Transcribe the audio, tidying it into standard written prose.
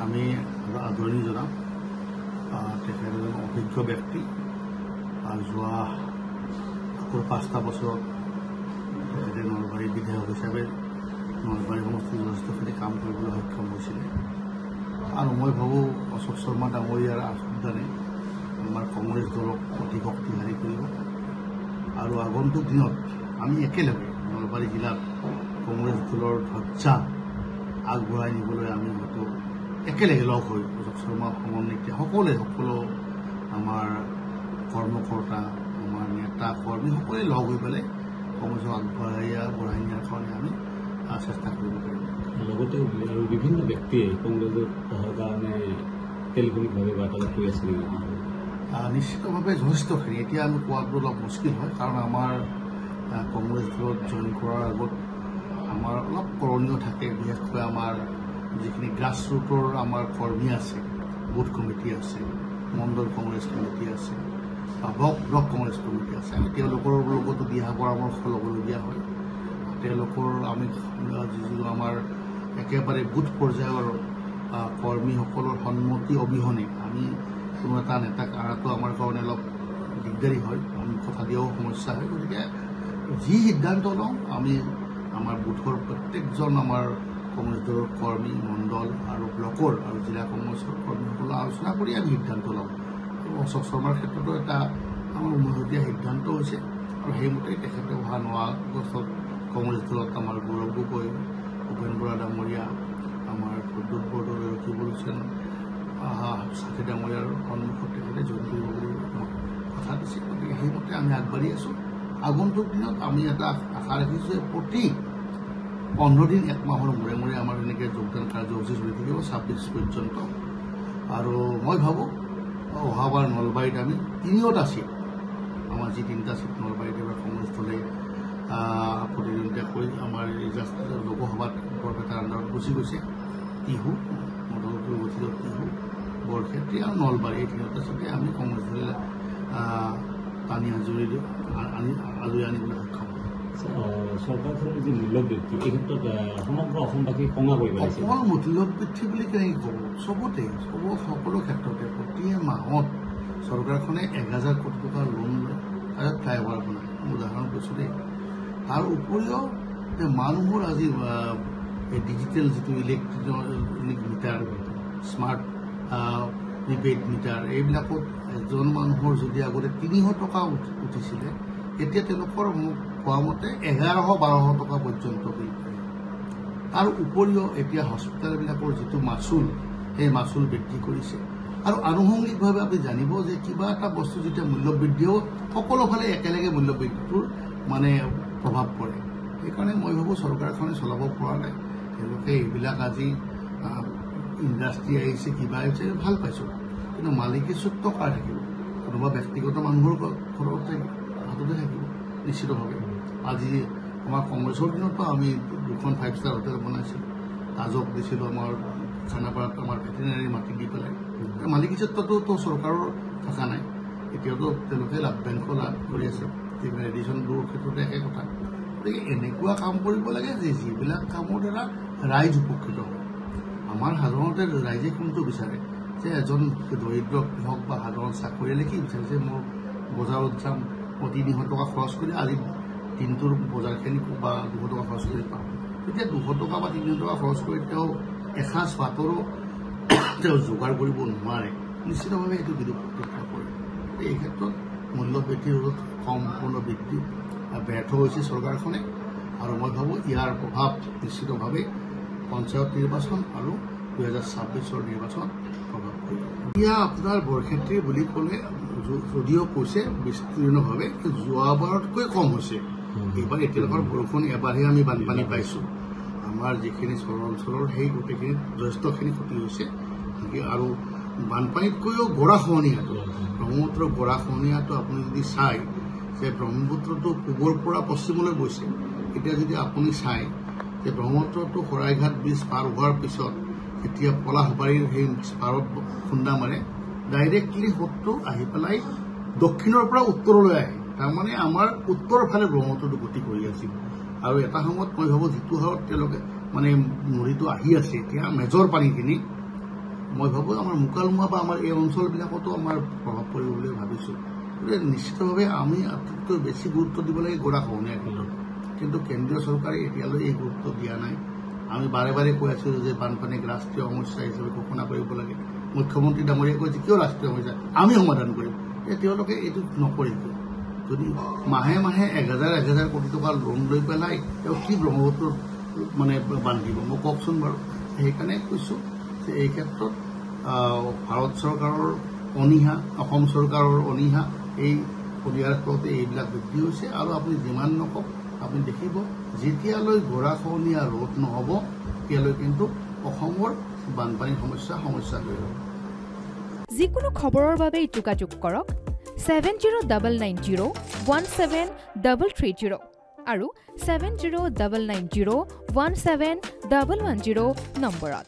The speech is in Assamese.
আমি আদৰণি জনাম তেখেত এজন অভিজ্ঞ ব্যক্তি যোৱা 5টা বছৰত তেখেতে নলবাৰী বিধায়ক হিচাপে নলবাৰী সমষ্টিত যথেষ্টখিনি কাম কৰিবলৈ সক্ষম হৈছিলে আৰু মই ভাবোঁ অশোক শৰ্মা ডাঙৰীয়াৰ আহ্বানে আমাৰ কংগ্ৰেছ দলক অধিক শক্তিশালী কৰিব আৰু আগন্তুক দিনত আমি একেলগে নলবাৰী জিলাত কংগ্ৰেছ দলৰ ধ্বজা আগবঢ়াই নিবলৈ আমি হয়তো একেলগে লগ হৈ অশোক শৰ্মা সমন্বিতে সকলো আমাৰ কৰ্মকৰ্তা আমাৰ নেতা কৰ্মী সকলোৱে লগ হৈ পেলাই কংগ্ৰেছক আগবঢ়াই নিয়াৰ কাৰণে আমি চেষ্টা কৰিব পাৰিম লগতে আৰু বিভিন্ন ব্যক্তিয়ে কংগ্ৰেছত অহাৰ কাৰণে টেলিফোনিকভাৱে বাৰ্তালাপ কৰি আছে নেকি নিশ্চিতভাৱে যথেষ্টখিনি এতিয়া আমি কোৱাটো অলপ মুস্কিল হয় কাৰণ আমাৰ কংগ্ৰেছ দলত জইন কৰাৰ আগত আমাৰ অলপ কৰণীয় থাকে বিশেষকৈ আমাৰ যিখিনি গ্ৰাছ ৰুটৰ আমাৰ কৰ্মী আছে বুথ কমিটি আছে মণ্ডল কংগ্ৰেছ কমিটি আছে বা ব্লক কংগ্ৰেছ কমিটি আছে আমি তেওঁলোকৰ লগতো দিহা পৰামৰ্শ ল'বলগীয়া হয় তেওঁলোকৰ আমি যিটো আমাৰ একেবাৰে বুথ পৰ্যায়ৰ কৰ্মীসকলৰ সন্মতি অবিহনে আমি কোনো এটা নেতাক আঁৰাটো আমাৰ কাৰণে অলপ দিগদাৰী হয় আমি কথা দিয়াও সমস্যা হয় গতিকে যি সিদ্ধান্ত লওঁ আমি আমাৰ বুথৰ প্ৰত্যেকজন আমাৰ কংগ্ৰেছ দলৰ কৰ্মী মণ্ডল আৰু ব্লকৰ আৰু জিলা কংগ্ৰেছৰ কৰ্মীসকলে আলোচনা কৰি আমি সিদ্ধান্ত লওঁ অশোক শৰ্মাৰ ক্ষেত্ৰতো এটা আমাৰ উমৈহতীয়া সিদ্ধান্ত হৈছে আৰু সেইমতে তেখেতে অহা 9 আগষ্টত কংগ্ৰেছ দলত আমাৰ গৌৰৱ গগৈ ভূপেন বৰা ডাঙৰীয়া আমাৰ প্ৰদ্যুৎ বৰদলৈ ৰকিবুল হুছেইন সাথী ডাঙৰীয়াৰ সন্মুখত তেখেতে জইন কৰিব বুলি কথা দিছে গতিকে সেইমতে আমি আগবাঢ়ি আছোঁ আগন্তুক দিনত আমি এটা আশা ৰাখিছোঁ যে প্ৰতি 15 দিন 1 মাহৰ মূৰে মূৰে আমাৰ এনেকৈ যোগদান কাৰ্যসূচী চলি থাকিব 26 পৰ্যন্ত আৰু মই ভাবোঁ অহাবাৰ নলবাৰীত আমি 3টা চিট আমাৰ যি 3টা চিট নলবাৰীত এবাৰ কংগ্ৰেছ দলে প্ৰতিদ্বন্দ্বিতা কৰি আমাৰ লোকসভাত বৰপেটাৰ আণ্ডাৰত গুচি গৈছে টিহু মদলপুৰ গঠিত টিহু বৰক্ষেত্ৰী আৰু নলবাৰী এই 3টা চিটে আমি কংগ্ৰেছ দলে টানি আজৰি আনিবলৈ সক্ষম চৰকাৰখনৰ যি মূল্য বৃদ্ধি এই ক্ষেত্ৰত সমগ্ৰ অসমবাসী কঙা কৰিব লাগিছে অকল মূল্য বৃদ্ধি বুলি কেনেকৈ ক'ব চবতে সকলো ক্ষেত্ৰতে প্ৰতি মাহত চৰকাৰখনে 1000 কোটি টকা লোন লয় তাত ফ্লাইঅভাৰ বনায় উদাহৰণ কৈছোঁ দেই তাৰ উপৰিও মানুহৰ আজি ডিজিটেল যিটো electronic meter smart prepaid meter এইবিলাকত এজন মানুহৰ যদি আগতে 300 টকা উঠিছিলে এতিয়া তেওঁলোকৰ মোক কোৱা মতে 1100-1200 টকা পৰ্যন্ত বিল কৰে তাৰ উপৰিও এতিয়া হস্পিটেলবিলাকৰ যিটো মাচুল সেই মাচুল বৃদ্ধি কৰিছে আৰু আনুষংগিকভাৱে আপুনি জানিব যে কিবা এটা বস্তু যেতিয়া মূল্যবৃদ্ধিও সকলোফালে একেলগে মূল্যবৃদ্ধিটোৰ মানে প্ৰভাৱ পৰে সেইকাৰণে মই ভাবোঁ চৰকাৰখনে চলাব পৰা নাই তেওঁলোকে এইবিলাক আজি ইণ্ডাষ্ট্ৰী আহিছে কিবা আহিছে ভাল পাইছোঁ কিন্তু মালিকী স্বত্ব কাৰ থাকিব কোনোবা ব্যক্তিগত মানুহৰ ঘৰতে হাততে থাকিব নিশ্চিতভাৱে আজি আমাৰ কংগ্ৰেছৰ দিনতো আমি 2খন 5-star হোটেল বনাইছিলোঁ তাজক দিছিলোঁ আমাৰ খানাপাৰাত আমাৰ ভেটেৰিনাৰী মাটি দি পেলাই মালিকী স্বত্বটোতো চৰকাৰৰ থকা নাই এতিয়াতো তেওঁলোকে বেংক লাভ কৰি আছে এডিশ্যনবোৰৰ ক্ষেত্ৰতে একে কথা গতিকে এনেকুৱা কাম কৰিব লাগে যে যিবিলাক কামৰ দ্বাৰা ৰাইজ উপকৃত হয় আমাৰ সাধাৰণতে ৰাইজে কোনটো বিচাৰে যে এজন দৰিদ্ৰ কৃষক বা সাধাৰণ চাকৰিয়ালে কি বিচাৰে যে মোৰ বজাৰত যাম মই 300 টকা খৰচ কৰি আজি দিনটোৰ বজাৰখিনি বা 200 টকা খৰচ কৰি পাম তেতিয়া 200 টকা বা 300 টকা খৰচ কৰি তেওঁ এসাঁজ ভাতৰো তেওঁ যোগাৰ কৰিব নোৱাৰে নিশ্চিতভাৱে এইটো বিৰোধ প্ৰত্যক্ষ কৰে এই ক্ষেত্ৰত মূল্যবৃদ্ধিৰ সম্পূৰ্ণ বৃদ্ধি ব্যৰ্থ হৈছে চৰকাৰখনে আৰু মই ভাবোঁ ইয়াৰ প্ৰভাৱ নিশ্চিতভাৱে পঞ্চায়ত নিৰ্বাচন আৰু 2026 নিৰ্বাচন প্ৰভাৱ কৰিব এতিয়া আপোনাৰ বৰক্ষেত্ৰী বুলি ক'লে যদিও কৈছে বিস্তীৰ্ণভাৱে যোৱাবাৰতকৈ কম হৈছে এইবাৰ এতিয়ালৈকে বৰষুণ এবাৰহে আমি বানপানী পাইছোঁ আমাৰ যিখিনি চৰ অঞ্চলৰ সেই গোটেইখিনিত যথেষ্টখিনি ক্ষতি হৈছে আৰু বানপানীতকৈও গৰাখহনীয়াটো ব্ৰহ্মপুত্ৰৰ গৰাখহনীয়াটো আপুনি যদি চায় যে ব্ৰহ্মপুত্ৰটো পূবৰ পৰা পশ্চিমলৈ গৈছে এতিয়া যদি আপুনি চায় যে ব্ৰহ্মপুত্ৰটো শৰাইঘাট ব্ৰীজ পাৰ হোৱাৰ পিছত এতিয়া পলাশবাৰীৰ সেই পাৰত খুন্দা মাৰে ডাইৰেক্টলি সোঁতটো আহি পেলাই দক্ষিণৰ পৰা উত্তৰলৈ আহে তাৰমানে আমাৰ উত্তৰ ফালে ব্ৰহ্মপুত্ৰটো গতি কৰি আছিল আৰু এটা সময়ত মই ভাবোঁ যিটো হাৰত তেওঁলোকে মানে নদীটো আহি আছে এতিয়া মেজৰ পানীখিনি মই ভাবোঁ আমাৰ মোকালমোৱা বা আমাৰ এই অঞ্চলবিলাকতো আমাৰ প্ৰভাৱ পৰিব বুলি ভাবিছোঁ। গতিকে নিশ্চিতভাৱে আমি আটাইতকৈ বেছি গুৰুত্ব দিব লাগে গৰাখহনীয়াৰ ক্ষেত্ৰত, কিন্তু কেন্দ্ৰীয় চৰকাৰে এতিয়ালৈ এই গুৰুত্ব দিয়া নাই। আমি বাৰে বাৰে কৈ আছোঁ যে বানপানীক ৰাষ্ট্ৰীয় সমস্যা হিচাপে ঘোষণা কৰিব লাগে। মুখ্যমন্ত্ৰী ডাঙৰীয়াই কৈছে কিয় ৰাষ্ট্ৰীয় সমস্যা, আমি সমাধান কৰিম। তেওঁলোকে এইটো নকৰিব। যদি মাহে মাহে 1000 কোটি টকা লোন লৈ পেলাই তেওঁ কি ব্ৰহ্মপুত্ৰত মানে বান্ধিব মোক কওকচোন বাৰু। সেইকাৰণে কৈছোঁ যে এই ক্ষেত্ৰত ভাৰত চৰকাৰৰ অনীহা, অসম চৰকাৰৰ অনীহা, এই অনীহাৰ ফলতে এইবিলাক বৃদ্ধি হৈছে। আৰু আপুনি যিমান নকওক আপুনি দেখিব যেতিয়ালৈ গৰাখহনীয়া ৰোধ নহ'ব তেতিয়ালৈ কিন্তু অসমৰ বানপানীৰ সমস্যা হৈ ৰ'ব। যিকোনো খবৰৰ বাবে যোগাযোগ কৰক 7099017330 আৰু 7099017110 নম্বৰত।